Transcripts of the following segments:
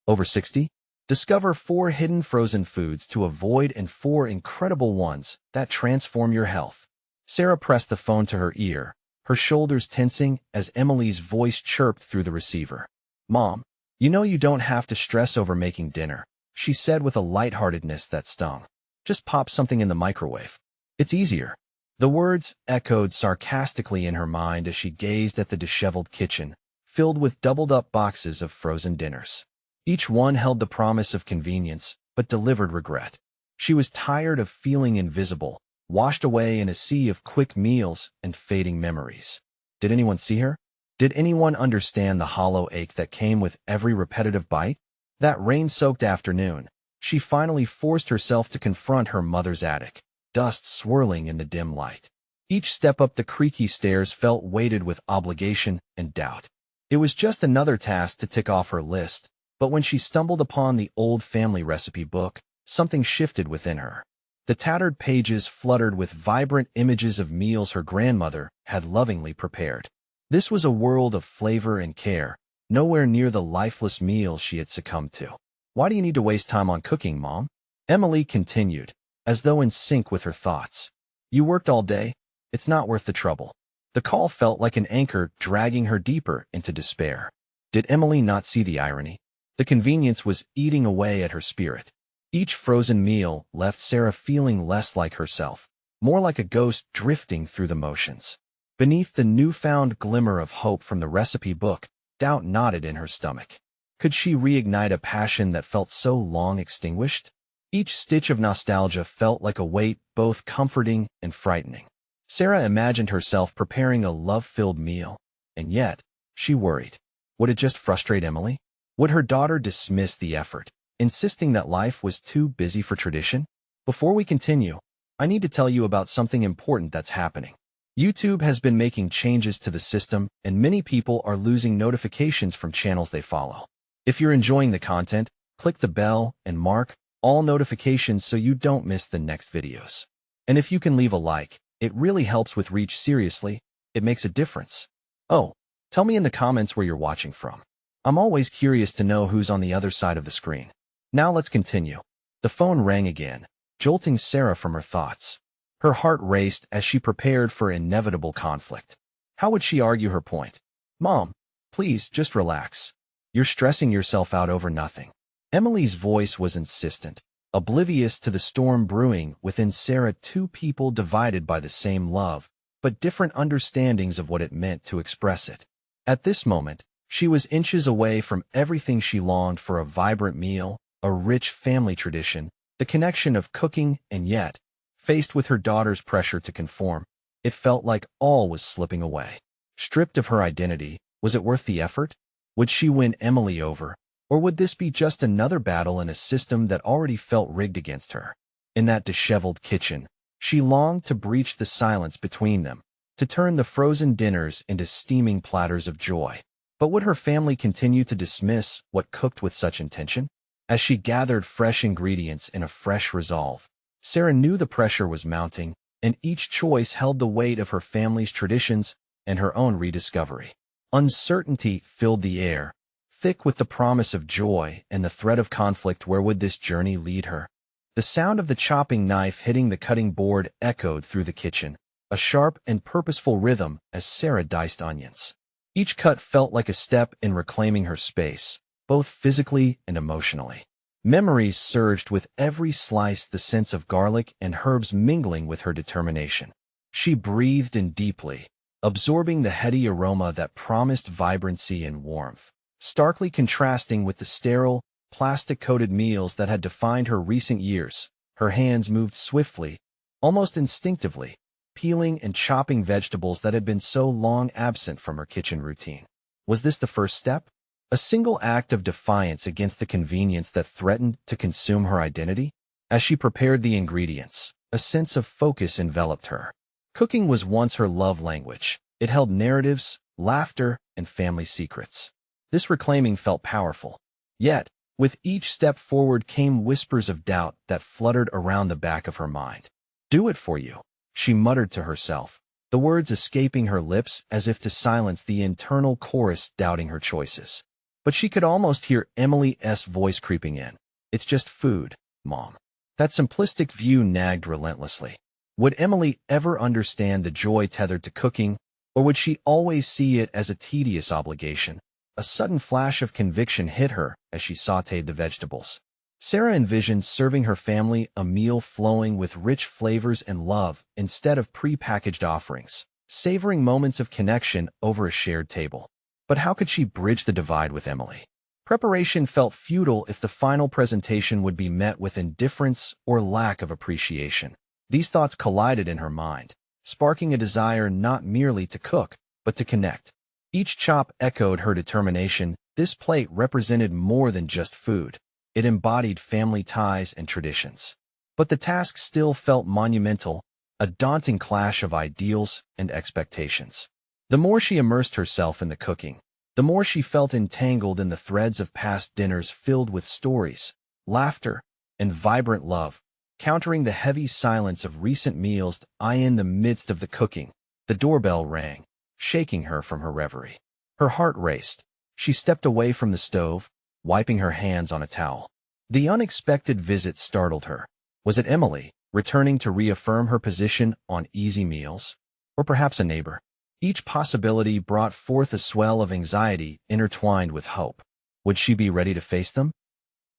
Over 60? Discover 4 hidden frozen foods to avoid and 4 incredible ones that transform your health. Sarah pressed the phone to her ear, her shoulders tensing as Emily's voice chirped through the receiver. "Mom, you know you don't have to stress over making dinner," she said with a lightheartedness that stung. "Just pop something in the microwave. It's easier." The words echoed sarcastically in her mind as she gazed at the disheveled kitchen, filled with doubled-up boxes of frozen dinners. Each one held the promise of convenience, but delivered regret. She was tired of feeling invisible, washed away in a sea of quick meals and fading memories. Did anyone see her? Did anyone understand the hollow ache that came with every repetitive bite? That rain-soaked afternoon, she finally forced herself to confront her mother's attic, dust swirling in the dim light. Each step up the creaky stairs felt weighted with obligation and doubt. It was just another task to tick off her list, but when she stumbled upon the old family recipe book, something shifted within her. The tattered pages fluttered with vibrant images of meals her grandmother had lovingly prepared. This was a world of flavor and care, nowhere near the lifeless meals she had succumbed to. "Why do you need to waste time on cooking, Mom?" Emily continued, as though in sync with her thoughts. "You worked all day. It's not worth the trouble." The call felt like an anchor dragging her deeper into despair. Did Emily not see the irony? The convenience was eating away at her spirit. Each frozen meal left Sarah feeling less like herself, more like a ghost drifting through the motions. Beneath the newfound glimmer of hope from the recipe book, doubt knotted in her stomach. Could she reignite a passion that felt so long extinguished? Each stitch of nostalgia felt like a weight, both comforting and frightening. Sarah imagined herself preparing a love-filled meal, and yet, she worried. Would it just frustrate Emily? Would her daughter dismiss the effort, insisting that life was too busy for tradition? Before we continue, I need to tell you about something important that's happening. YouTube has been making changes to the system, and many people are losing notifications from channels they follow. If you're enjoying the content, click the bell and mark all notifications so you don't miss the next videos. And if you can leave a like, it really helps with reach. Seriously, it makes a difference. Oh, tell me in the comments where you're watching from. I'm always curious to know who's on the other side of the screen. Now let's continue. The phone rang again, jolting Sarah from her thoughts. Her heart raced as she prepared for inevitable conflict. How would she argue her point? "Mom, please, just relax. You're stressing yourself out over nothing." Emily's voice was insistent, oblivious to the storm brewing within Sarah. Two people divided by the same love, but different understandings of what it meant to express it. At this moment, she was inches away from everything she longed for: a vibrant meal, a rich family tradition, the connection of cooking, and yet, faced with her daughter's pressure to conform, it felt like all was slipping away. Stripped of her identity, was it worth the effort? Would she win Emily over, or would this be just another battle in a system that already felt rigged against her? In that disheveled kitchen, she longed to breach the silence between them, to turn the frozen dinners into steaming platters of joy. But would her family continue to dismiss what cooked with such intention? As she gathered fresh ingredients in a fresh resolve, Sarah knew the pressure was mounting, and each choice held the weight of her family's traditions and her own rediscovery. Uncertainty filled the air, thick with the promise of joy and the threat of conflict. Where would this journey lead her? The sound of the chopping knife hitting the cutting board echoed through the kitchen, a sharp and purposeful rhythm as Sarah diced onions. Each cut felt like a step in reclaiming her space, both physically and emotionally. Memories surged with every slice, the sense of garlic and herbs mingling with her determination. She breathed in deeply, absorbing the heady aroma that promised vibrancy and warmth, starkly contrasting with the sterile, plastic-coated meals that had defined her recent years. Her hands moved swiftly, almost instinctively, peeling and chopping vegetables that had been so long absent from her kitchen routine. Was this the first step? A single act of defiance against the convenience that threatened to consume her identity? As she prepared the ingredients, a sense of focus enveloped her. Cooking was once her love language. It held narratives, laughter, and family secrets. This reclaiming felt powerful. Yet, with each step forward came whispers of doubt that fluttered around the back of her mind. "Do it for you," she muttered to herself, the words escaping her lips as if to silence the internal chorus doubting her choices. But she could almost hear Emily's voice creeping in. It's just food, Mom. That simplistic view nagged relentlessly. Would Emily ever understand the joy tethered to cooking, or would she always see it as a tedious obligation? A sudden flash of conviction hit her as she sautéed the vegetables. Sarah envisioned serving her family a meal flowing with rich flavors and love instead of pre-packaged offerings, savoring moments of connection over a shared table. But how could she bridge the divide with Emily? Preparation felt futile if the final presentation would be met with indifference or lack of appreciation. These thoughts collided in her mind, sparking a desire not merely to cook, but to connect. Each chop echoed her determination. This plate represented more than just food. It embodied family ties and traditions. But the task still felt monumental, a daunting clash of ideals and expectations. The more she immersed herself in the cooking, the more she felt entangled in the threads of past dinners filled with stories, laughter, and vibrant love, countering the heavy silence of recent meals. In the midst of the cooking, the doorbell rang, shaking her from her reverie. Her heart raced. She stepped away from the stove, wiping her hands on a towel. The unexpected visit startled her. Was it Emily, returning to reaffirm her position on easy meals? Or perhaps a neighbor? Each possibility brought forth a swell of anxiety intertwined with hope. Would she be ready to face them?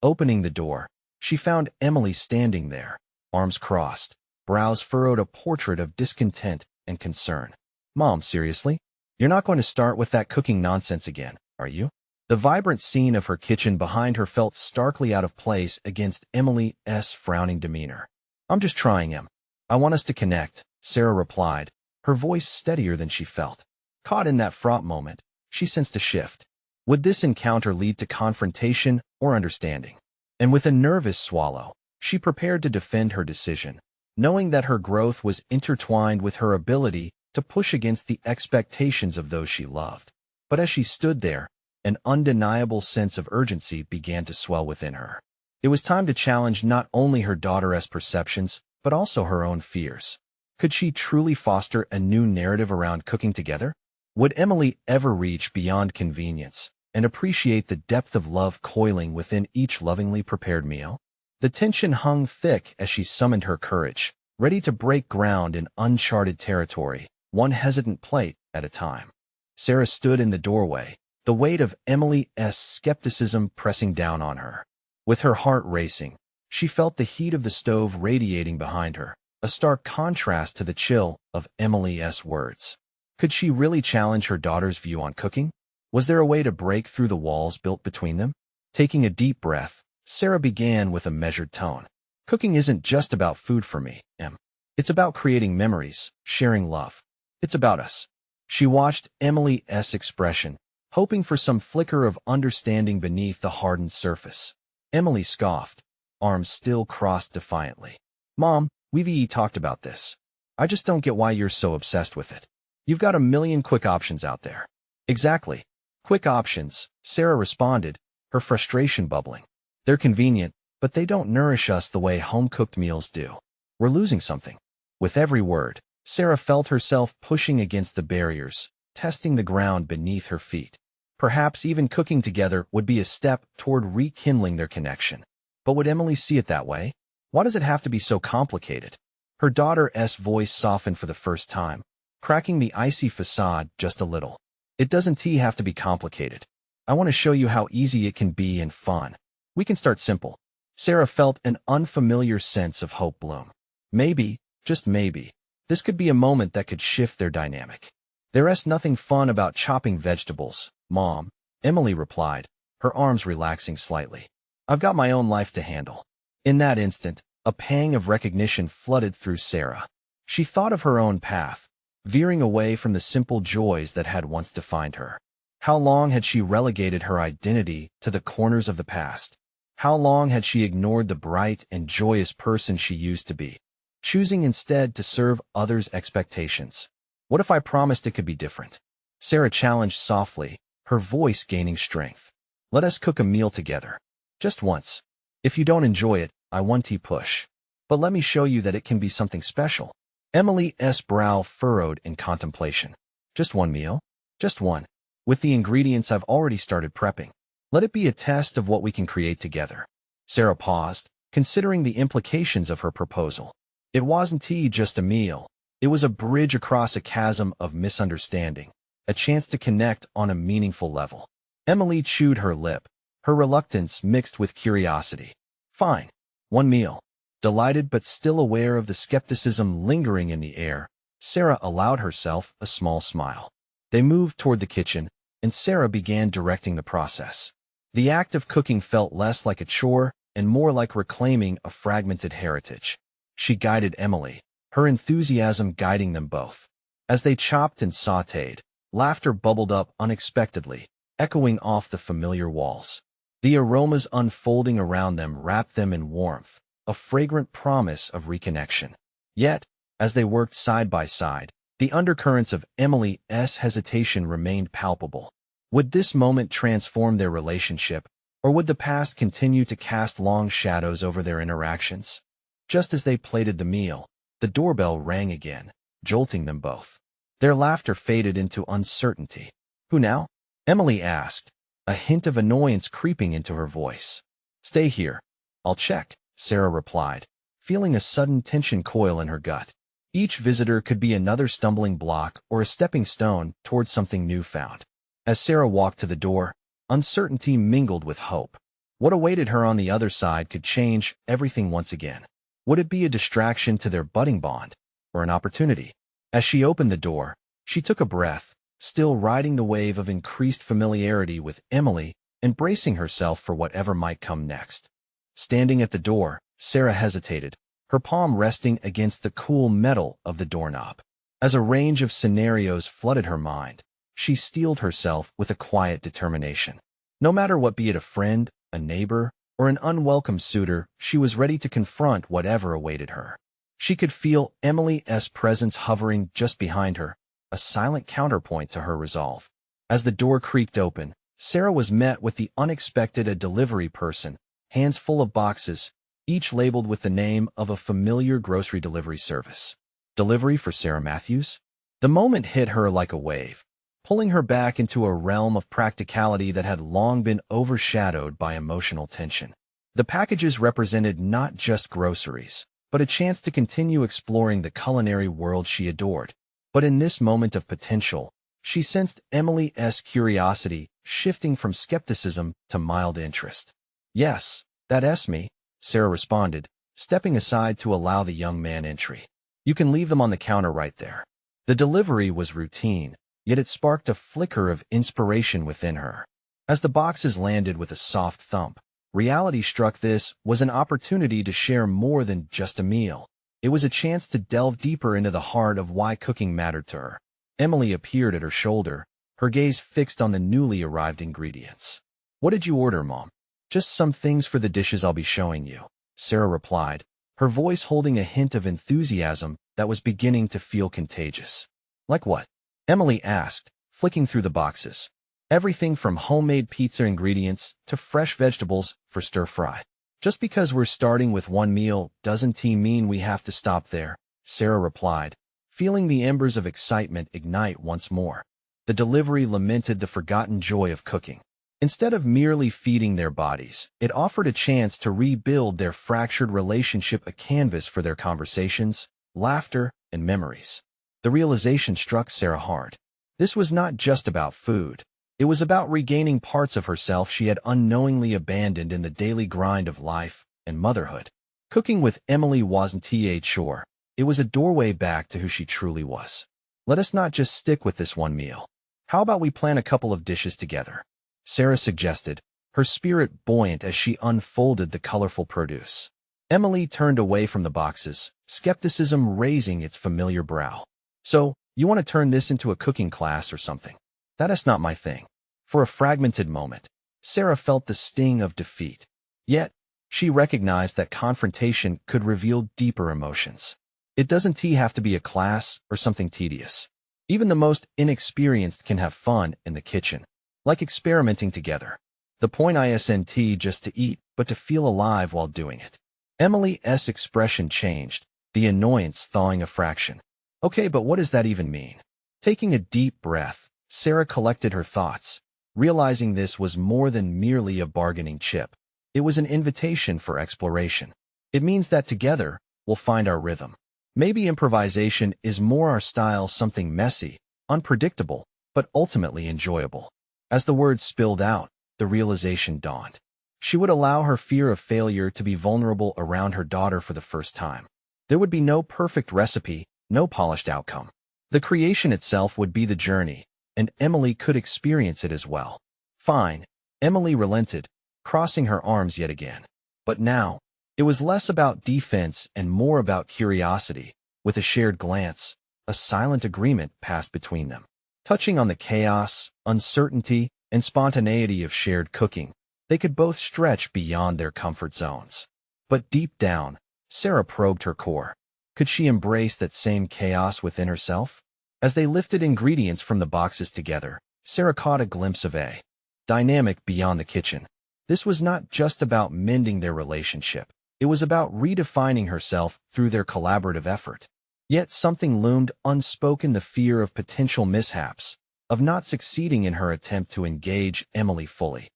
Opening the door, she found Emily standing there, arms crossed, brows furrowed, a portrait of discontent and concern. Mom, seriously? You're not going to start with that cooking nonsense again, are you? The vibrant scene of her kitchen behind her felt starkly out of place against Emily's frowning demeanor. I'm just trying, Em. I want us to connect, Sarah replied, her voice steadier than she felt. Caught in that fraught moment, she sensed a shift. Would this encounter lead to confrontation or understanding? And with a nervous swallow, she prepared to defend her decision, knowing that her growth was intertwined with her ability to push against the expectations of those she loved. But as she stood there, an undeniable sense of urgency began to swell within her. It was time to challenge not only her daughter's perceptions, but also her own fears. Could she truly foster a new narrative around cooking together? Would Emily ever reach beyond convenience and appreciate the depth of love coiling within each lovingly prepared meal? The tension hung thick as she summoned her courage, ready to break ground in uncharted territory, one hesitant plate at a time. Sarah stood in the doorway, the weight of Emily's skepticism pressing down on her. With her heart racing, she felt the heat of the stove radiating behind her, a stark contrast to the chill of Emily's words. Could she really challenge her daughter's view on cooking? Was there a way to break through the walls built between them? Taking a deep breath, Sarah began with a measured tone. Cooking isn't just about food for me, Em. It's about creating memories, sharing love. It's about us. She watched Emily's expression, hoping for some flicker of understanding beneath the hardened surface. Emily scoffed, arms still crossed defiantly. Mom, we've talked about this. I just don't get why you're so obsessed with it. You've got a million quick options out there. Exactly. Quick options, Sarah responded, her frustration bubbling. They're convenient, but they don't nourish us the way home-cooked meals do. We're losing something. With every word, Sarah felt herself pushing against the barriers, testing the ground beneath her feet. Perhaps even cooking together would be a step toward rekindling their connection. But would Emily see it that way? Why does it have to be so complicated? Her daughter's voice softened for the first time, cracking the icy facade just a little. It doesn't have to be complicated. I want to show you how easy it can be and fun. We can start simple. Sarah felt an unfamiliar sense of hope bloom. Maybe, just maybe, this could be a moment that could shift their dynamic. There's nothing fun about chopping vegetables, Mom, Emily replied, her arms relaxing slightly. I've got my own life to handle. In that instant, a pang of recognition flooded through Sarah. She thought of her own path, veering away from the simple joys that had once defined her. How long had she relegated her identity to the corners of the past? How long had she ignored the bright and joyous person she used to be, choosing instead to serve others' expectations? What if I promised it could be different? Sarah challenged softly, her voice gaining strength. Let us cook a meal together. Just once. If you don't enjoy it, I won't push. But let me show you that it can be something special. Emily's brow furrowed in contemplation. Just one meal? Just one. With the ingredients I've already started prepping. Let it be a test of what we can create together. Sarah paused, considering the implications of her proposal. It wasn't just a meal. It was a bridge across a chasm of misunderstanding, a chance to connect on a meaningful level. Emily chewed her lip, her reluctance mixed with curiosity. Fine. One meal. Delighted but still aware of the skepticism lingering in the air, Sarah allowed herself a small smile. They moved toward the kitchen, and Sarah began directing the process. The act of cooking felt less like a chore and more like reclaiming a fragmented heritage. She guided Emily, her enthusiasm guiding them both. As they chopped and sautéed, laughter bubbled up unexpectedly, echoing off the familiar walls. The aromas unfolding around them wrapped them in warmth, a fragrant promise of reconnection. Yet, as they worked side by side, the undercurrents of Emily's hesitation remained palpable. Would this moment transform their relationship, or would the past continue to cast long shadows over their interactions? Just as they plated the meal, the doorbell rang again, jolting them both. Their laughter faded into uncertainty. Who now? Emily asked, a hint of annoyance creeping into her voice. Stay here. I'll check, Sarah replied, feeling a sudden tension coil in her gut. Each visitor could be another stumbling block or a stepping stone toward something newfound. As Sarah walked to the door, uncertainty mingled with hope. What awaited her on the other side could change everything once again. Would it be a distraction to their budding bond, or an opportunity? As she opened the door, she took a breath, still riding the wave of increased familiarity with Emily and bracing herself for whatever might come next. Standing at the door, Sarah hesitated, her palm resting against the cool metal of the doorknob. As a range of scenarios flooded her mind, she steeled herself with a quiet determination. No matter what, be it a friend, a neighbor, or an unwelcome suitor, she was ready to confront whatever awaited her. She could feel Emily's presence hovering just behind her, a silent counterpoint to her resolve. As the door creaked open, Sarah was met with the unexpected: a delivery person, hands full of boxes, each labeled with the name of a familiar grocery delivery service. Delivery for Sarah Matthews? The moment hit her like a wave, pulling her back into a realm of practicality that had long been overshadowed by emotional tension. The packages represented not just groceries, but a chance to continue exploring the culinary world she adored. But in this moment of potential, she sensed Emily's curiosity shifting from skepticism to mild interest. Yes, that's me, Sarah responded, stepping aside to allow the young man entry. You can leave them on the counter right there. The delivery was routine, yet it sparked a flicker of inspiration within her. As the boxes landed with a soft thump, reality struck. This was an opportunity to share more than just a meal. It was a chance to delve deeper into the heart of why cooking mattered to her. Emily appeared at her shoulder, her gaze fixed on the newly arrived ingredients. What did you order, Mom? Just some things for the dishes I'll be showing you, Sarah replied, her voice holding a hint of enthusiasm that was beginning to feel contagious. Like what? Emily asked, flicking through the boxes. Everything from homemade pizza ingredients to fresh vegetables for stir-fry. Just because we're starting with one meal doesn't mean we have to stop there, Sarah replied, feeling the embers of excitement ignite once more. The delivery lamented the forgotten joy of cooking. Instead of merely feeding their bodies, it offered a chance to rebuild their fractured relationship, a canvas for their conversations, laughter, and memories. The realization struck Sarah hard. This was not just about food. It was about regaining parts of herself she had unknowingly abandoned in the daily grind of life and motherhood. Cooking with Emily wasn't a chore. It was a doorway back to who she truly was. Let us not just stick with this one meal. How about we plan a couple of dishes together? Sarah suggested, her spirit buoyant as she unfolded the colorful produce. Emily turned away from the boxes, skepticism raising its familiar brow. So, you want to turn this into a cooking class or something? That's not my thing. For a fragmented moment, Sarah felt the sting of defeat. Yet, she recognized that confrontation could reveal deeper emotions. It doesn't have to be a class or something tedious. Even the most inexperienced can have fun in the kitchen, like experimenting together. The point isn't just to eat, but to feel alive while doing it. Emily's expression changed, the annoyance thawing a fraction. Okay, but what does that even mean? Taking a deep breath, Sarah collected her thoughts, Realizing this was more than merely a bargaining chip. It was an invitation for exploration. It means that together, we'll find our rhythm. Maybe improvisation is more our style, something messy, unpredictable, but ultimately enjoyable. As the words spilled out, the realization dawned. She would allow her fear of failure to be vulnerable around her daughter for the first time. There would be no perfect recipe, no polished outcome. The creation itself would be the journey, and Emily could experience it as well. Fine, Emily relented, crossing her arms yet again. But now, it was less about defense and more about curiosity. With a shared glance, a silent agreement passed between them. Touching on the chaos, uncertainty, and spontaneity of shared cooking, they could both stretch beyond their comfort zones. But deep down, Sarah probed her core. Could she embrace that same chaos within herself? As they lifted ingredients from the boxes together, Sarah caught a glimpse of a dynamic beyond the kitchen. This was not just about mending their relationship. It was about redefining herself through their collaborative effort. Yet something loomed unspoken, the fear of potential mishaps, of not succeeding in her attempt to engage Emily fully.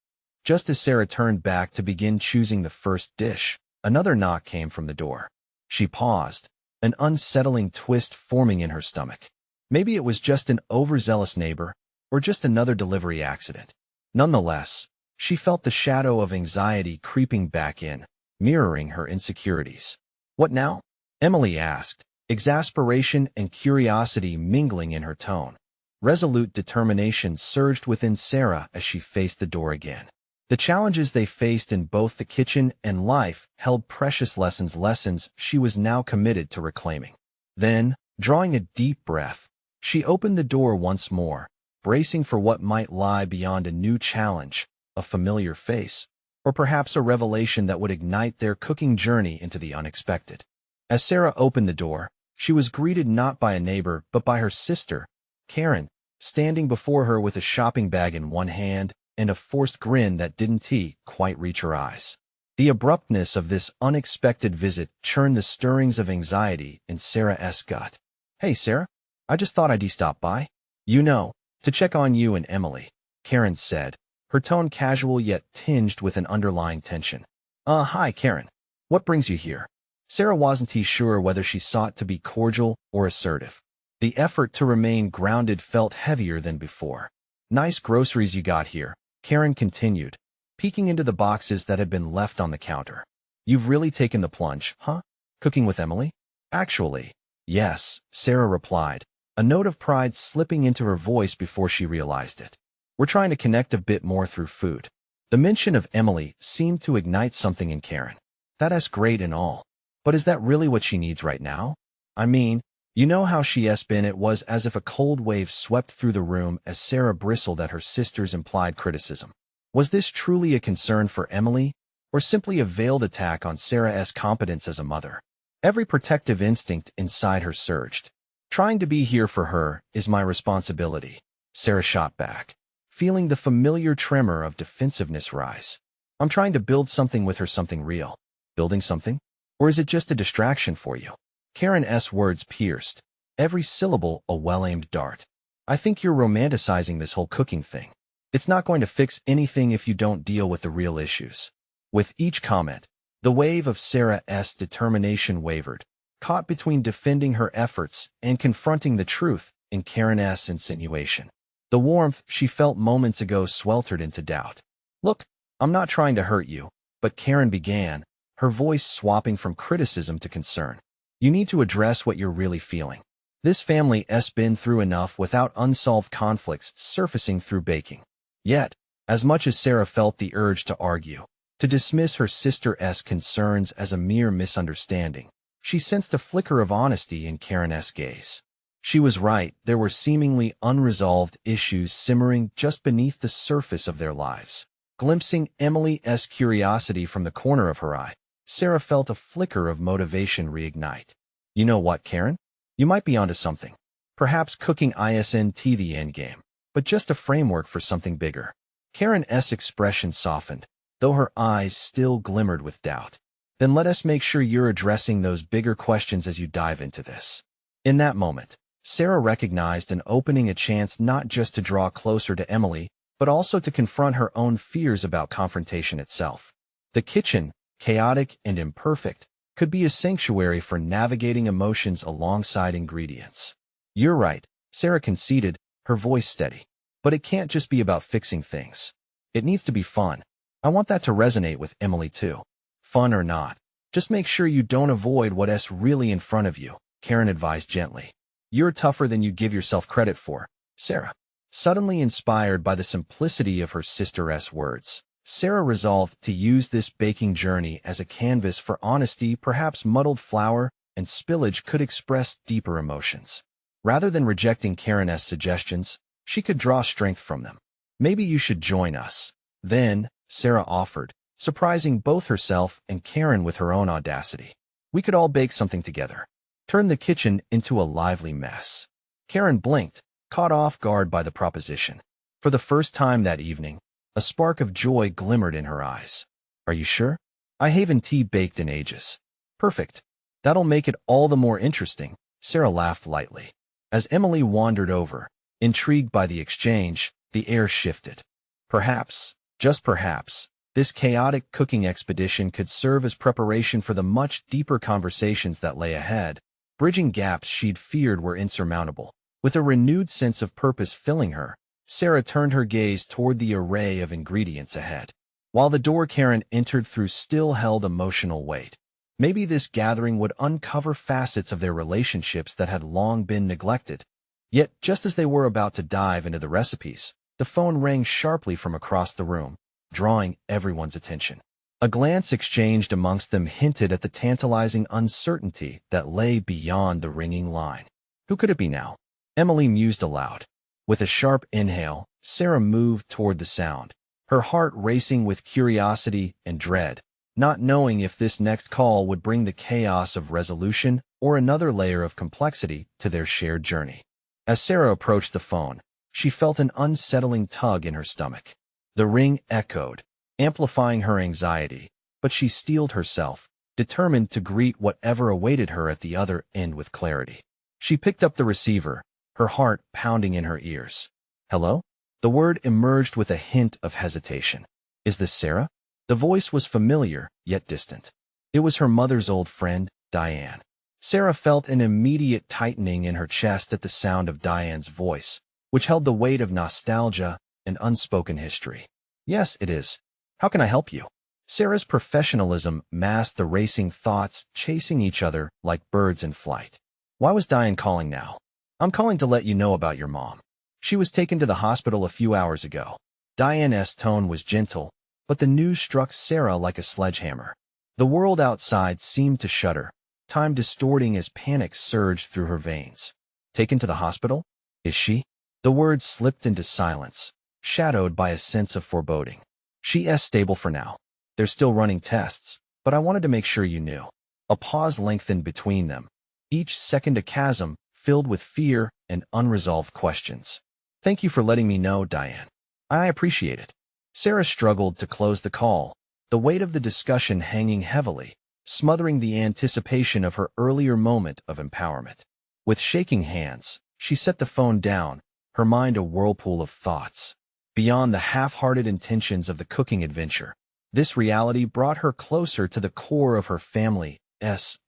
Just as Sarah turned back to begin choosing the first dish, another knock came from the door. She paused, an unsettling twist forming in her stomach. Maybe it was just an overzealous neighbor, or just another delivery accident. Nonetheless, she felt the shadow of anxiety creeping back in, mirroring her insecurities. "What now?" Emily asked, exasperation and curiosity mingling in her tone. Resolute determination surged within Sarah as she faced the door again. The challenges they faced in both the kitchen and life held precious lessons she was now committed to reclaiming. Then, drawing a deep breath, she opened the door once more, bracing for what might lie beyond a new challenge, a familiar face, or perhaps a revelation that would ignite their cooking journey into the unexpected. As Sarah opened the door, she was greeted not by a neighbor but by her sister, Karen, standing before her with a shopping bag in one hand and a forced grin that didn't quite reach her eyes. The abruptness of this unexpected visit churned the stirrings of anxiety in Sarah's gut. "Hey, Sarah, I just thought I'd stop by. To check on you and Emily," Karen said, her tone casual yet tinged with an underlying tension. Hi, Karen. What brings you here?" Sarah wasn't sure whether she sought to be cordial or assertive. The effort to remain grounded felt heavier than before. "Nice groceries you got here," Karen continued, peeking into the boxes that had been left on the counter. "You've really taken the plunge, huh? Cooking with Emily?" "Actually, yes," Sarah replied, a note of pride slipping into her voice before she realized it. "We're trying to connect a bit more through food." The mention of Emily seemed to ignite something in Karen. "That's great and all. But is that really what she needs right now? I mean, you know how she's been." It was as if a cold wave swept through the room as Sarah bristled at her sister's implied criticism. Was this truly a concern for Emily, or simply a veiled attack on Sarah's competence as a mother? Every protective instinct inside her surged. "Trying to be here for her is my responsibility," Sarah shot back, feeling the familiar tremor of defensiveness rise. "I'm trying to build something with her, something real." "Building something? Or is it just a distraction for you?" Karen's words pierced, every syllable a well-aimed dart. "I think you're romanticizing this whole cooking thing. It's not going to fix anything if you don't deal with the real issues." With each comment, the wave of Sarah's determination wavered, caught between defending her efforts and confronting the truth in Karen's insinuation. The warmth she felt moments ago sweltered into doubt. "Look, I'm not trying to hurt you," but Karen began, her voice swapping from criticism to concern. "You need to address what you're really feeling. This family's been through enough without unsolved conflicts surfacing through baking." Yet, as much as Sarah felt the urge to argue, to dismiss her sister's concerns as a mere misunderstanding, she sensed a flicker of honesty in Karen's gaze. She was right, there were seemingly unresolved issues simmering just beneath the surface of their lives. Glimpsing Emily's curiosity from the corner of her eye, Sarah felt a flicker of motivation reignite. "You know what, Karen? You might be onto something. Perhaps cooking isn't the endgame, but just a framework for something bigger." Karen's expression softened, though her eyes still glimmered with doubt. "Then let us make sure you're addressing those bigger questions as you dive into this." In that moment, Sarah recognized an opening, a chance not just to draw closer to Emily, but also to confront her own fears about confrontation itself. The kitchen, chaotic and imperfect, could be a sanctuary for navigating emotions alongside ingredients. You're right, Sarah conceded, her voice steady. But it can't just be about fixing things. It needs to be fun. I want that to resonate with Emily too. Fun or not, just make sure you don't avoid what's really in front of you, Karen advised gently. You're tougher than you give yourself credit for, Sarah. Suddenly inspired by the simplicity of her sister's words, Sarah resolved to use this baking journey as a canvas for honesty. Perhaps muddled flour and spillage could express deeper emotions. Rather than rejecting Karen's suggestions, she could draw strength from them. Maybe you should join us. Then, Sarah offered, surprising both herself and Karen with her own audacity. We could all bake something together. Turn the kitchen into a lively mess. Karen blinked, caught off guard by the proposition. For the first time that evening, a spark of joy glimmered in her eyes. Are you sure? I haven't tea baked in ages. Perfect. That'll make it all the more interesting, Sarah laughed lightly. As Emily wandered over, intrigued by the exchange, the air shifted. Perhaps, just perhaps, this chaotic cooking expedition could serve as preparation for the much deeper conversations that lay ahead, bridging gaps she'd feared were insurmountable. With a renewed sense of purpose filling her, Sarah turned her gaze toward the array of ingredients ahead. While the door Karen entered through still held emotional weight. Maybe this gathering would uncover facets of their relationships that had long been neglected. Yet, just as they were about to dive into the recipes, the phone rang sharply from across the room, drawing everyone's attention. A glance exchanged amongst them hinted at the tantalizing uncertainty that lay beyond the ringing line. Who could it be now? Emily mused aloud. With a sharp inhale, Sarah moved toward the sound, her heart racing with curiosity and dread, not knowing if this next call would bring the chaos of resolution or another layer of complexity to their shared journey. As Sarah approached the phone, she felt an unsettling tug in her stomach. The ring echoed, amplifying her anxiety, but she steeled herself, determined to greet whatever awaited her at the other end with clarity. She picked up the receiver, her heart pounding in her ears. Hello? The word emerged with a hint of hesitation. Is this Sarah? The voice was familiar, yet distant. It was her mother's old friend, Diane. Sarah felt an immediate tightening in her chest at the sound of Diane's voice, which held the weight of nostalgia and unspoken history. Yes, it is. How can I help you? Sarah's professionalism masked the racing thoughts chasing each other like birds in flight. Why was Diane calling now? I'm calling to let you know about your mom. She was taken to the hospital a few hours ago. Diane's tone was gentle, but the news struck Sarah like a sledgehammer. The world outside seemed to shudder, time distorting as panic surged through her veins. Taken to the hospital? Is she? The words slipped into silence, shadowed by a sense of foreboding. She's stable for now. They're still running tests, but I wanted to make sure you knew. A pause lengthened between them, each second a chasm filled with fear and unresolved questions. Thank you for letting me know, Diane. I appreciate it. Sarah struggled to close the call, the weight of the discussion hanging heavily, smothering the anticipation of her earlier moment of empowerment. With shaking hands, she set the phone down, her mind a whirlpool of thoughts. Beyond the half-hearted intentions of the cooking adventure, this reality brought her closer to the core of her family's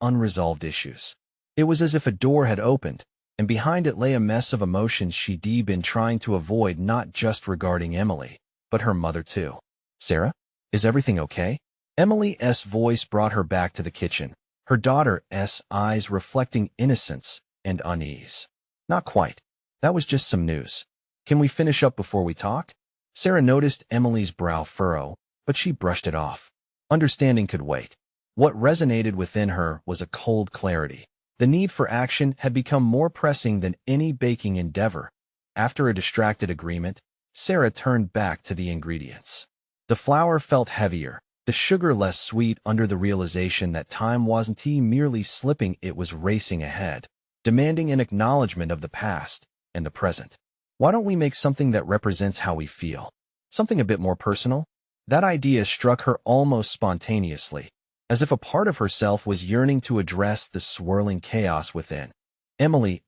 unresolved issues. It was as if a door had opened, and behind it lay a mess of emotions she'd been trying to avoid, not just regarding Emily, but her mother too. Sarah? Is everything okay? Emily's voice brought her back to the kitchen, her daughter's eyes reflecting innocence and unease. Not quite. That was just some news. Can we finish up before we talk? Sarah noticed Emily's brow furrow, but she brushed it off. Understanding could wait. What resonated within her was a cold clarity. The need for action had become more pressing than any baking endeavor. After a distracted agreement, Sarah turned back to the ingredients. The flour felt heavier, the sugar less sweet under the realization that time wasn't merely slipping, it was racing ahead, demanding an acknowledgement of the past and the present. Why don't we make something that represents how we feel? Something a bit more personal? That idea struck her almost spontaneously, as if a part of herself was yearning to address the swirling chaos within. Emily's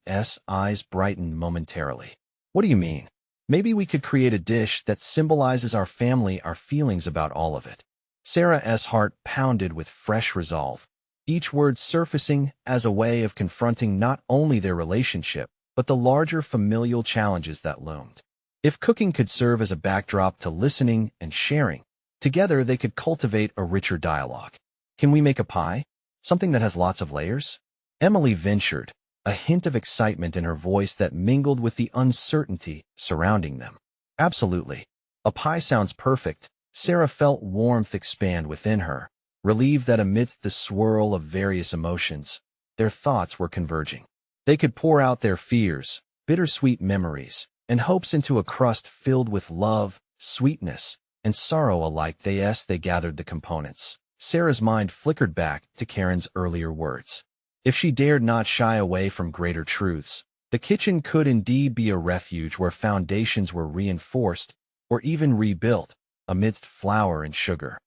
eyes brightened momentarily. What do you mean? Maybe we could create a dish that symbolizes our family, our feelings about all of it. Sarah's heart pounded with fresh resolve, each word surfacing as a way of confronting not only their relationship, but the larger familial challenges that loomed. If cooking could serve as a backdrop to listening and sharing, together they could cultivate a richer dialogue. Can we make a pie? Something that has lots of layers? Emily ventured, a hint of excitement in her voice that mingled with the uncertainty surrounding them. Absolutely. A pie sounds perfect. Sarah felt warmth expand within her, relieved that amidst the swirl of various emotions, their thoughts were converging. They could pour out their fears, bittersweet memories, and hopes into a crust filled with love, sweetness, and sorrow alike. They gathered the components. Sarah's mind flickered back to Karen's earlier words. If she dared not shy away from greater truths, the kitchen could indeed be a refuge where foundations were reinforced or even rebuilt amidst flour and sugar.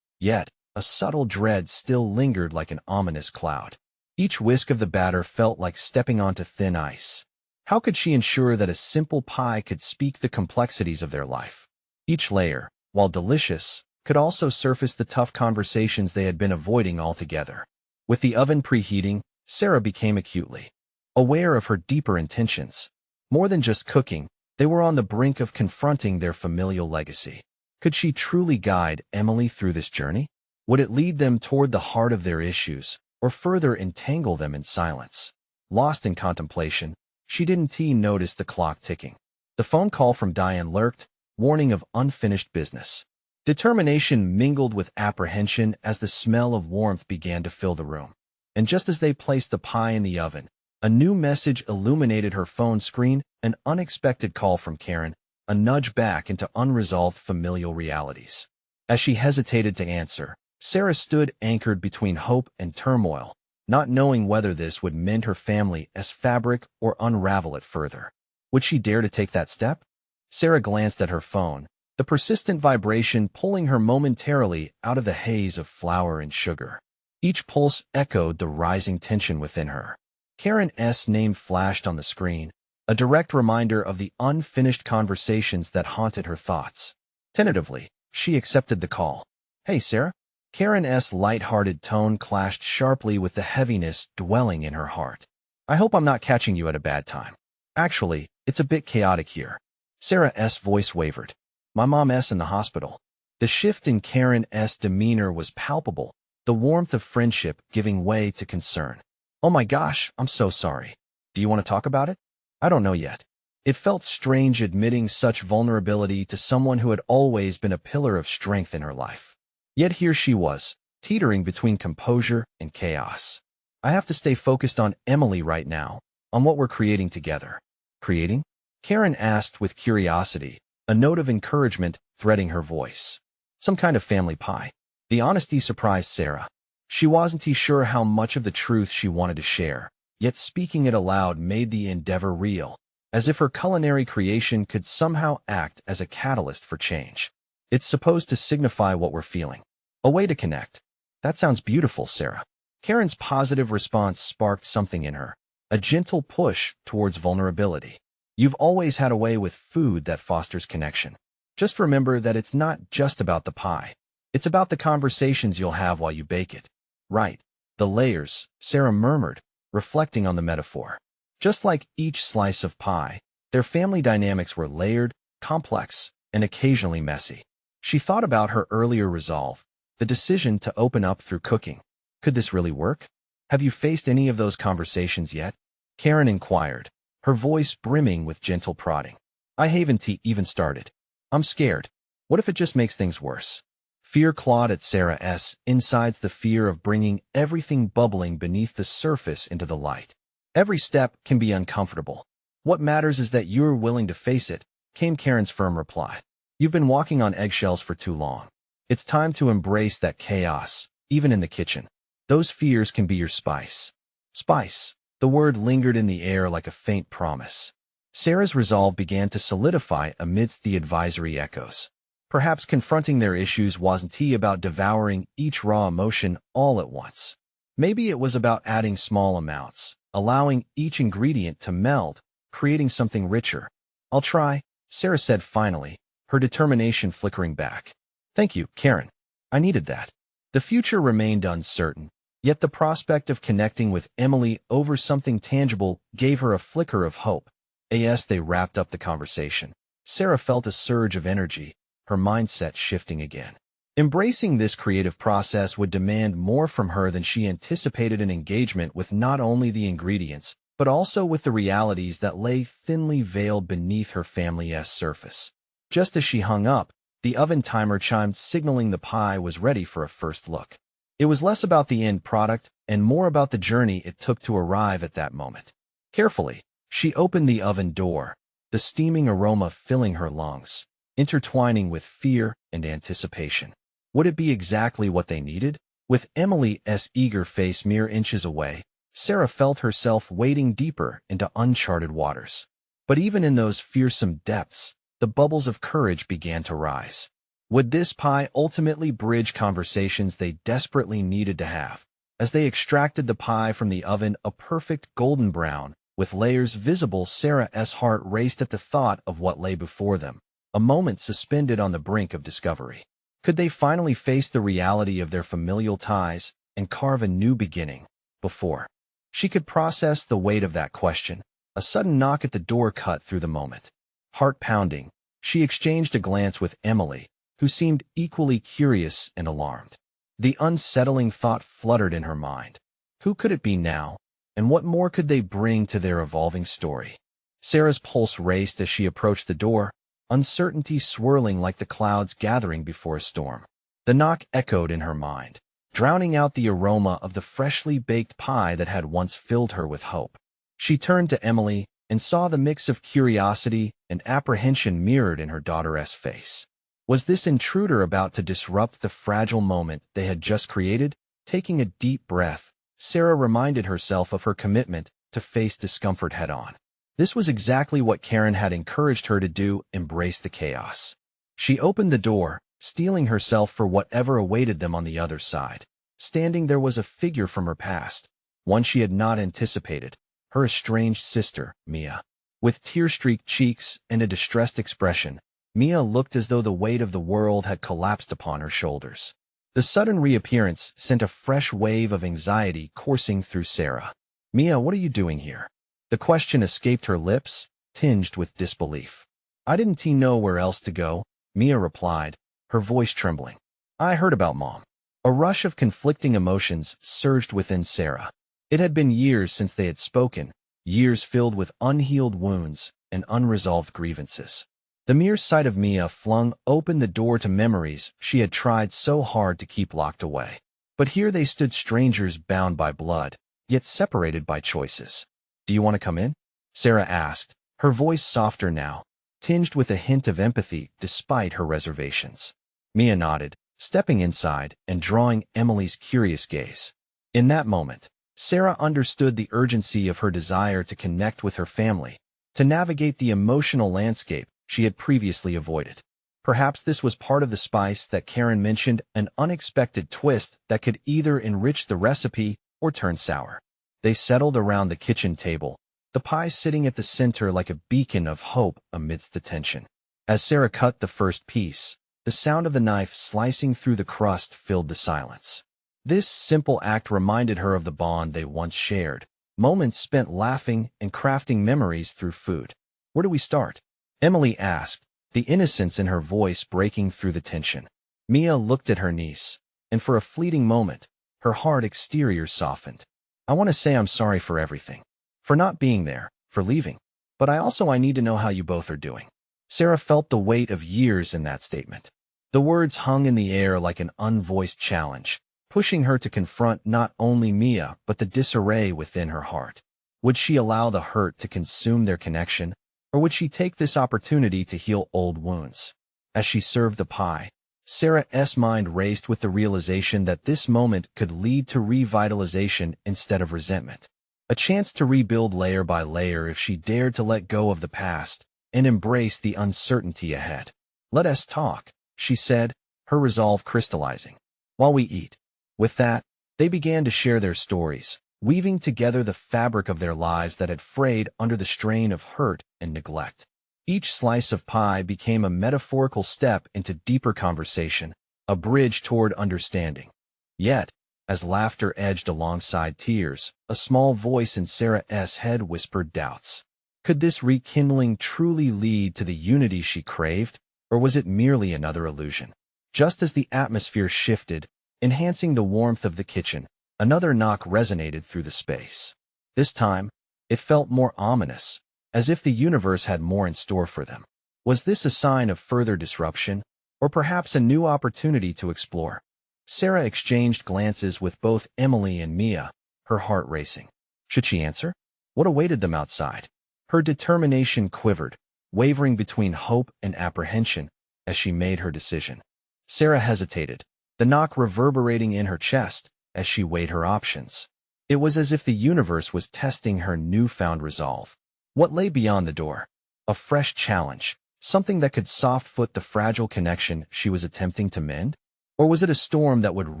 Yet, a subtle dread still lingered like an ominous cloud. Each whisk of the batter felt like stepping onto thin ice. How could she ensure that a simple pie could speak the complexities of their life? Each layer, while delicious, could also surface the tough conversations they had been avoiding altogether. With the oven preheating, Sarah became acutely aware of her deeper intentions. More than just cooking, they were on the brink of confronting their familial legacy. Could she truly guide Emily through this journey? Would it lead them toward the heart of their issues, or further entangle them in silence? Lost in contemplation, she didn't notice the clock ticking. The phone call from Diane lurked, warning of unfinished business. Determination mingled with apprehension as the smell of warmth began to fill the room. And just as they placed the pie in the oven, a new message illuminated her phone screen, an unexpected call from Karen, a nudge back into unresolved familial realities. As she hesitated to answer, Sarah stood anchored between hope and turmoil, not knowing whether this would mend her family as fabric or unravel it further. Would she dare to take that step? Sarah glanced at her phone, the persistent vibration pulling her momentarily out of the haze of flour and sugar. Each pulse echoed the rising tension within her. Karen's name flashed on the screen, a direct reminder of the unfinished conversations that haunted her thoughts. Tentatively, she accepted the call. "Hey, Sarah?" Karen's light-hearted tone clashed sharply with the heaviness dwelling in her heart. "I hope I'm not catching you at a bad time. Actually, it's a bit chaotic here." Sarah's voice wavered. "My mom's in the hospital." The shift in Karen's demeanor was palpable, the warmth of friendship giving way to concern. "Oh my gosh, I'm so sorry. Do you want to talk about it?" "I don't know yet." It felt strange admitting such vulnerability to someone who had always been a pillar of strength in her life. Yet here she was, teetering between composure and chaos. "I have to stay focused on Emily right now, on what we're creating together." "Creating?" Karen asked with curiosity, a note of encouragement threading her voice. "Some kind of family pie." The honesty surprised Sarah. She wasn't sure how much of the truth she wanted to share, yet speaking it aloud made the endeavor real, as if her culinary creation could somehow act as a catalyst for change. "It's supposed to signify what we're feeling. A way to connect." "That sounds beautiful, Sarah." Karen's positive response sparked something in her, a gentle push towards vulnerability. "You've always had a way with food that fosters connection. Just remember that it's not just about the pie. It's about the conversations you'll have while you bake it." "Right. The layers," Sarah murmured, reflecting on the metaphor. Just like each slice of pie, their family dynamics were layered, complex, and occasionally messy. She thought about her earlier resolve, the decision to open up through cooking. Could this really work? "Have you faced any of those conversations yet?" Karen inquired, her voice brimming with gentle prodding. "I haven't even started. I'm scared. What if it just makes things worse?" Fear clawed at Sarah's insides, the fear of bringing everything bubbling beneath the surface into the light. "Every step can be uncomfortable. What matters is that you're willing to face it," came Karen's firm reply. "You've been walking on eggshells for too long. It's time to embrace that chaos, even in the kitchen. Those fears can be your spice." Spice. The word lingered in the air like a faint promise. Sarah's resolve began to solidify amidst the advisory echoes. Perhaps confronting their issues wasn't about devouring each raw emotion all at once. Maybe it was about adding small amounts, allowing each ingredient to meld, creating something richer. "I'll try," Sarah said finally, her determination flickering back. Thank you, Karen. I needed that. The future remained uncertain, yet the prospect of connecting with Emily over something tangible gave her a flicker of hope. As they wrapped up the conversation, Sarah felt a surge of energy, her mindset shifting again. Embracing this creative process would demand more from her than she anticipated, an engagement with not only the ingredients, but also with the realities that lay thinly veiled beneath her family's surface. Just as she hung up, the oven timer chimed, signaling the pie was ready for a first look. It was less about the end product and more about the journey it took to arrive at that moment. Carefully, she opened the oven door, the steaming aroma filling her lungs, intertwining with fear and anticipation. Would it be exactly what they needed? With Emily's eager face mere inches away, Sarah felt herself wading deeper into uncharted waters. But even in those fearsome depths, the bubbles of courage began to rise. Would this pie ultimately bridge conversations they desperately needed to have? As they extracted the pie from the oven, a perfect golden brown, with layers visible, Sarah's heart raced at the thought of what lay before them, a moment suspended on the brink of discovery. Could they finally face the reality of their familial ties and carve a new beginning? Before she could process the weight of that question, a sudden knock at the door cut through the moment. Heart pounding, she exchanged a glance with Emily, who seemed equally curious and alarmed. The unsettling thought fluttered in her mind. Who could it be now, and what more could they bring to their evolving story? Sarah's pulse raced as she approached the door, uncertainty swirling like the clouds gathering before a storm. The knock echoed in her mind, drowning out the aroma of the freshly baked pie that had once filled her with hope. She turned to Emily and saw the mix of curiosity and apprehension mirrored in her daughter's face. Was this intruder about to disrupt the fragile moment they had just created? Taking a deep breath, Sarah reminded herself of her commitment to face discomfort head-on. This was exactly what Karen had encouraged her to do, embrace the chaos. She opened the door, steeling herself for whatever awaited them on the other side. Standing there was a figure from her past, one she had not anticipated, her estranged sister, Mia. With tear-streaked cheeks and a distressed expression, Mia looked as though the weight of the world had collapsed upon her shoulders. The sudden reappearance sent a fresh wave of anxiety coursing through Sarah. "Mia, what are you doing here?" The question escaped her lips, tinged with disbelief. "I didn't know where else to go," Mia replied, her voice trembling. "I heard about Mom." A rush of conflicting emotions surged within Sarah. It had been years since they had spoken, years filled with unhealed wounds and unresolved grievances. The mere sight of Mia flung open the door to memories she had tried so hard to keep locked away. But here they stood, strangers bound by blood, yet separated by choices. "Do you want to come in?" Sarah asked, her voice softer now, tinged with a hint of empathy despite her reservations. Mia nodded, stepping inside and drawing Emily's curious gaze. In that moment, Sarah understood the urgency of her desire to connect with her family, to navigate the emotional landscape she had previously avoided. Perhaps this was part of the spice that Karen mentioned, an unexpected twist that could either enrich the recipe or turn sour. They settled around the kitchen table, the pie sitting at the center like a beacon of hope amidst the tension. As Sarah cut the first piece, the sound of the knife slicing through the crust filled the silence. This simple act reminded her of the bond they once shared, moments spent laughing and crafting memories through food. "Where do we start?" Emily asked, the innocence in her voice breaking through the tension. Mia looked at her niece, and for a fleeting moment, her hard exterior softened. "I want to say I'm sorry for everything. For not being there, for leaving. But I need to know how you both are doing." Sarah felt the weight of years in that statement. The words hung in the air like an unvoiced challenge, pushing her to confront not only Mia but the disarray within her heart. Would she allow the hurt to consume their connection, or would she take this opportunity to heal old wounds? As she served the pie, Sarah's mind raced with the realization that this moment could lead to revitalization instead of resentment. A chance to rebuild layer by layer if she dared to let go of the past and embrace the uncertainty ahead. "Let us talk," she said, her resolve crystallizing. "While we eat." With that, they began to share their stories, weaving together the fabric of their lives that had frayed under the strain of hurt and neglect. Each slice of pie became a metaphorical step into deeper conversation, a bridge toward understanding. Yet, as laughter edged alongside tears, a small voice in Sarah's head whispered doubts. Could this rekindling truly lead to the unity she craved, or was it merely another illusion? Just as the atmosphere shifted, enhancing the warmth of the kitchen, another knock resonated through the space. This time, it felt more ominous, as if the universe had more in store for them. Was this a sign of further disruption, or perhaps a new opportunity to explore? Sarah exchanged glances with both Emily and Mia, her heart racing. Should she answer? What awaited them outside? Her determination quivered, wavering between hope and apprehension as she made her decision. Sarah hesitated, the knock reverberating in her chest as she weighed her options. It was as if the universe was testing her newfound resolve. What lay beyond the door? A fresh challenge, something that could soft-foot the fragile connection she was attempting to mend? Or was it a storm that would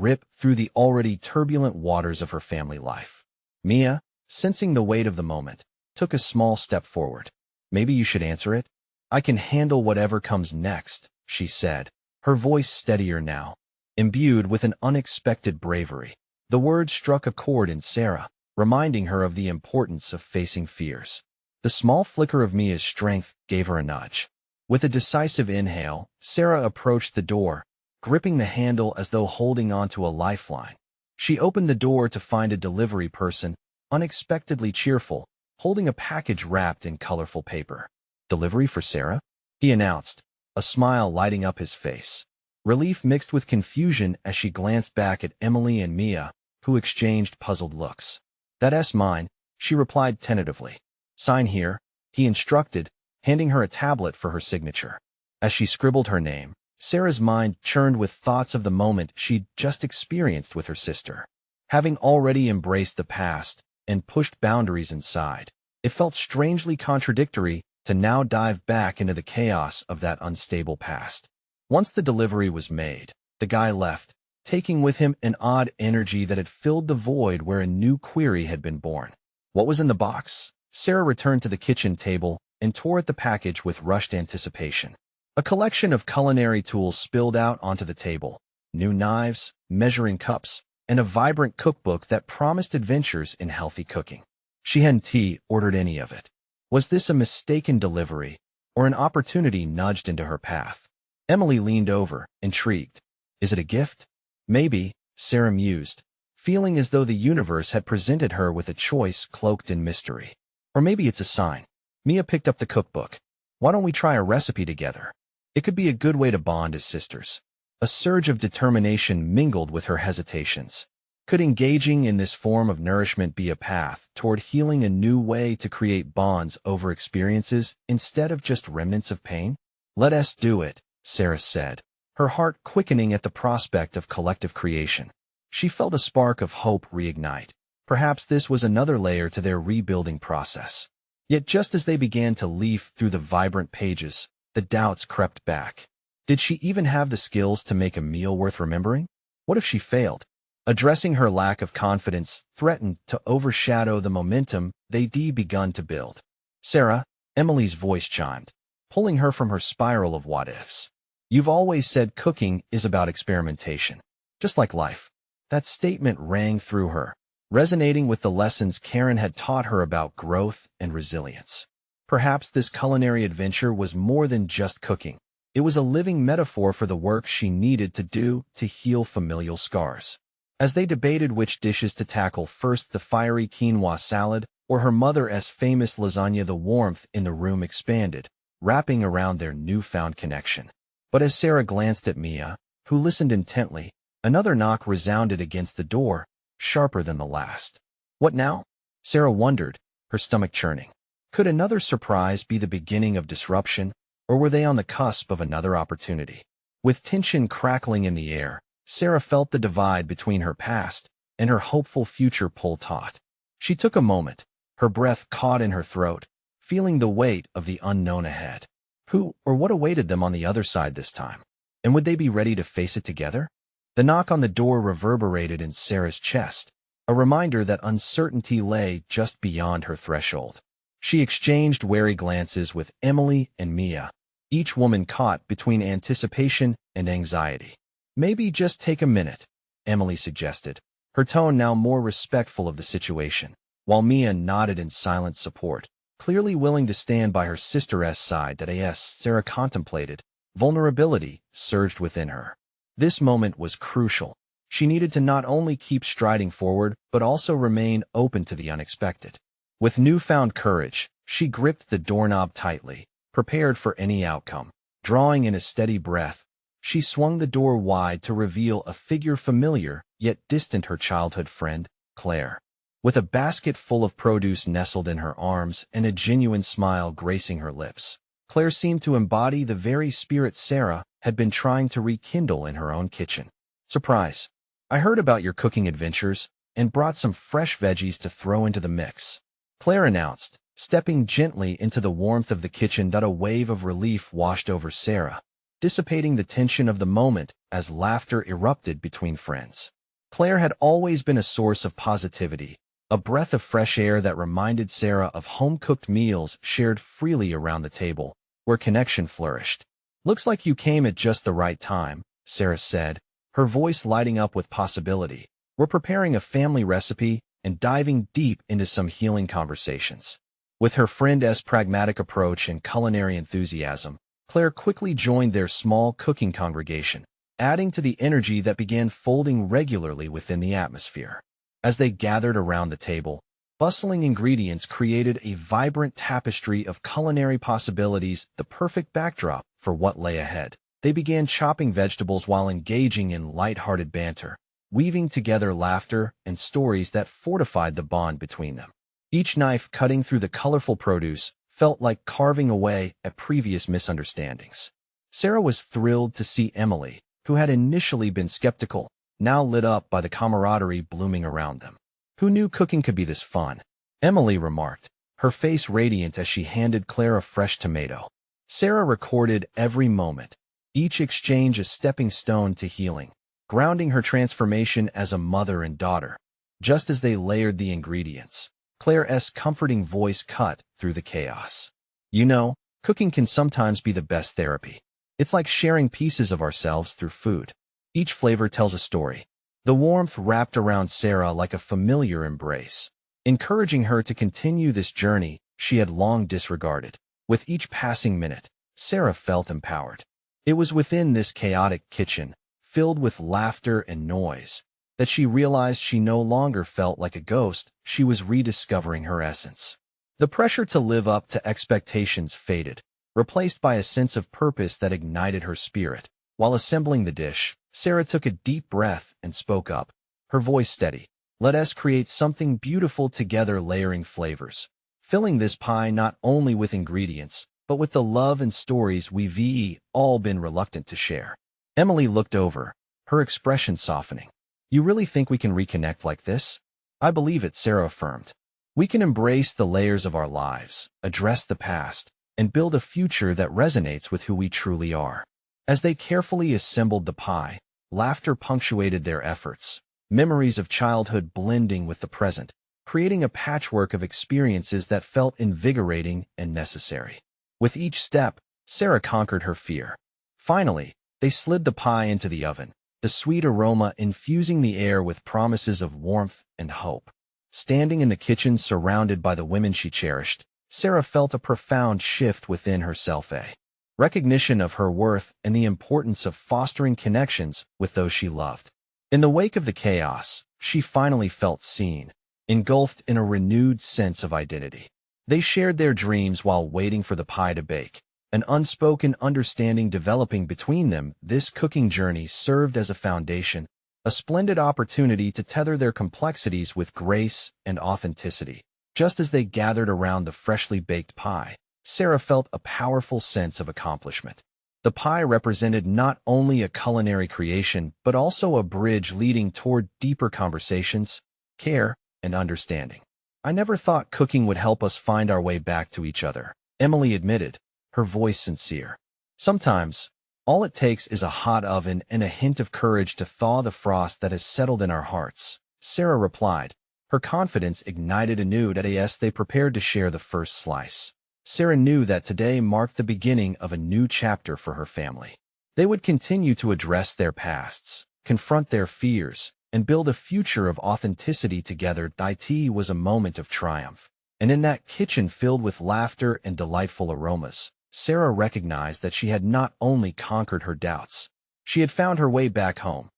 rip through the already turbulent waters of her family life? Mia, sensing the weight of the moment, took a small step forward. Maybe you should answer it. I can handle whatever comes next, she said, her voice steadier now, imbued with an unexpected bravery. The words struck a chord in Sarah, reminding her of the importance of facing fears. The small flicker of Mia's strength gave her a nudge. With a decisive inhale, Sarah approached the door, gripping the handle as though holding onto a lifeline. She opened the door to find a delivery person, unexpectedly cheerful, holding a package wrapped in colorful paper. Delivery for Sarah? He announced, a smile lighting up his face. Relief mixed with confusion as she glanced back at Emily and Mia, who exchanged puzzled looks. That's mine, she replied tentatively. Sign here, he instructed, handing her a tablet for her signature. As she scribbled her name, Sarah's mind churned with thoughts of the moment she'd just experienced with her sister. Having already embraced the past and pushed boundaries inside, it felt strangely contradictory to now dive back into the chaos of that unstable past. Once the delivery was made, the guy left, taking with him an odd energy that had filled the void where a new query had been born. What was in the box? Sarah returned to the kitchen table and tore at the package with rushed anticipation. A collection of culinary tools spilled out onto the table, new knives, measuring cups, and a vibrant cookbook that promised adventures in healthy cooking. She hadn't ordered any of it. Was this a mistaken delivery, or an opportunity nudged into her path? Emily leaned over, intrigued. Is it a gift? Maybe, Sarah mused, feeling as though the universe had presented her with a choice cloaked in mystery. Or maybe it's a sign. Mia picked up the cookbook. Why don't we try a recipe together? It could be a good way to bond as sisters. A surge of determination mingled with her hesitations. Could engaging in this form of nourishment be a path toward healing, a new way to create bonds over experiences instead of just remnants of pain? Let us do it, Sarah said, her heart quickening at the prospect of collective creation. She felt a spark of hope reignite. Perhaps this was another layer to their rebuilding process. Yet just as they began to leaf through the vibrant pages, the doubts crept back. Did she even have the skills to make a meal worth remembering? What if she failed? Addressing her lack of confidence threatened to overshadow the momentum they'd begun to build. Sarah, Emily's voice chimed, pulling her from her spiral of what-ifs. You've always said cooking is about experimentation, just like life. That statement rang through her, resonating with the lessons Karen had taught her about growth and resilience. Perhaps this culinary adventure was more than just cooking. It was a living metaphor for the work she needed to do to heal familial scars. As they debated which dishes to tackle first, the fiery quinoa salad or her mother's famous lasagna, the warmth in the room expanded, wrapping around their newfound connection. But as Sarah glanced at Mia, who listened intently, another knock resounded against the door, sharper than the last. What now? Sarah wondered, her stomach churning. Could another surprise be the beginning of disruption, or were they on the cusp of another opportunity? With tension crackling in the air, Sarah felt the divide between her past and her hopeful future pull taut. She took a moment, her breath caught in her throat, feeling the weight of the unknown ahead. Who or what awaited them on the other side this time? And would they be ready to face it together? The knock on the door reverberated in Sarah's chest, a reminder that uncertainty lay just beyond her threshold. She exchanged wary glances with Emily and Mia, each woman caught between anticipation and anxiety. Maybe just take a minute, Emily suggested, her tone now more respectful of the situation, while Mia nodded in silent support, clearly willing to stand by her sister's side. That as Sarah contemplated, vulnerability surged within her. This moment was crucial. She needed to not only keep striding forward, but also remain open to the unexpected. With newfound courage, she gripped the doorknob tightly, prepared for any outcome. Drawing in a steady breath, she swung the door wide to reveal a figure familiar yet distant, her childhood friend, Claire. With a basket full of produce nestled in her arms and a genuine smile gracing her lips, Claire seemed to embody the very spirit Sarah had been trying to rekindle in her own kitchen. Surprise! I heard about your cooking adventures and brought some fresh veggies to throw into the mix, Claire announced, stepping gently into the warmth of the kitchen. A wave of relief washed over Sarah, dissipating the tension of the moment as laughter erupted between friends. Claire had always been a source of positivity, a breath of fresh air that reminded Sarah of home-cooked meals shared freely around the table, where connection flourished. "Looks like you came at just the right time," Sarah said, her voice lighting up with possibility. "We're preparing a family recipe and diving deep into some healing conversations." With her friend's pragmatic approach and culinary enthusiasm, Claire quickly joined their small cooking congregation, adding to the energy that began folding regularly within the atmosphere. As they gathered around the table, bustling ingredients created a vibrant tapestry of culinary possibilities, the perfect backdrop for what lay ahead. They began chopping vegetables while engaging in light-hearted banter, weaving together laughter and stories that fortified the bond between them. Each knife cutting through the colorful produce felt like carving away at previous misunderstandings. Sarah was thrilled to see Emily, who had initially been skeptical, now lit up by the camaraderie blooming around them. "Who knew cooking could be this fun?" Emily remarked, her face radiant as she handed Claire a fresh tomato. Sarah recorded every moment, each exchange a stepping stone to healing, grounding her transformation as a mother and daughter. Just as they layered the ingredients, Claire's comforting voice cut through the chaos. "You know, cooking can sometimes be the best therapy. It's like sharing pieces of ourselves through food. Each flavor tells a story." The warmth wrapped around Sarah like a familiar embrace, encouraging her to continue this journey she had long disregarded. With each passing minute, Sarah felt empowered. It was within this chaotic kitchen, filled with laughter and noise, that she realized she no longer felt like a ghost. She was rediscovering her essence. The pressure to live up to expectations faded, replaced by a sense of purpose that ignited her spirit. While assembling the dish, Sarah took a deep breath and spoke up, her voice steady. "Let us create something beautiful together, layering flavors, filling this pie not only with ingredients, but with the love and stories we've all been reluctant to share." Emily looked over, her expression softening. "You really think we can reconnect like this?" "I believe it," Sarah affirmed. "We can embrace the layers of our lives, address the past, and build a future that resonates with who we truly are." As they carefully assembled the pie, laughter punctuated their efforts, memories of childhood blending with the present, creating a patchwork of experiences that felt invigorating and necessary. With each step, Sarah conquered her fear. Finally, they slid the pie into the oven, the sweet aroma infusing the air with promises of warmth and hope. Standing in the kitchen surrounded by the women she cherished, Sarah felt a profound shift within herself, a recognition of her worth and the importance of fostering connections with those she loved. In the wake of the chaos, she finally felt seen, engulfed in a renewed sense of identity. They shared their dreams while waiting for the pie to bake, an unspoken understanding developing between them. This cooking journey served as a foundation, a splendid opportunity to tether their complexities with grace and authenticity. Just as they gathered around the freshly baked pie, Sarah felt a powerful sense of accomplishment. The pie represented not only a culinary creation, but also a bridge leading toward deeper conversations, care, and understanding. "I never thought cooking would help us find our way back to each other," Emily admitted, her voice sincere. "Sometimes, all it takes is a hot oven and a hint of courage to thaw the frost that has settled in our hearts," Sarah replied, Her confidence ignited anew as they prepared to share the first slice. Sarah knew that today marked the beginning of a new chapter for her family. They would continue to address their pasts, confront their fears, and build a future of authenticity together. It was a moment of triumph. And in that kitchen filled with laughter and delightful aromas, Sarah recognized that she had not only conquered her doubts, she had found her way back home.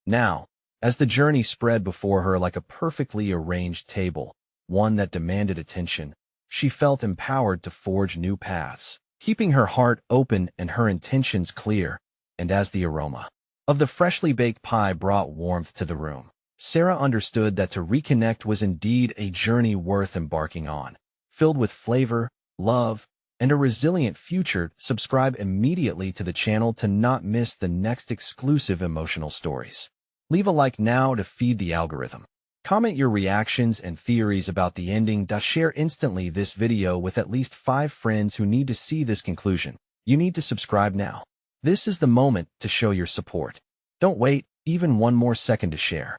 Now, as the journey spread before her like a perfectly arranged table, one that demanded attention, she felt empowered to forge new paths, keeping her heart open and her intentions clear. And as the aroma of the freshly baked pie brought warmth to the room, Sarah understood that to reconnect was indeed a journey worth embarking on, filled with flavor, love, and a resilient future. Subscribe immediately to the channel to not miss the next exclusive emotional stories. Leave a like now to feed the algorithm. Comment your reactions and theories about the ending. Share instantly this video with at least 5 friends who need to see this conclusion. You need to subscribe now. This is the moment to show your support. Don't wait even one more second to share.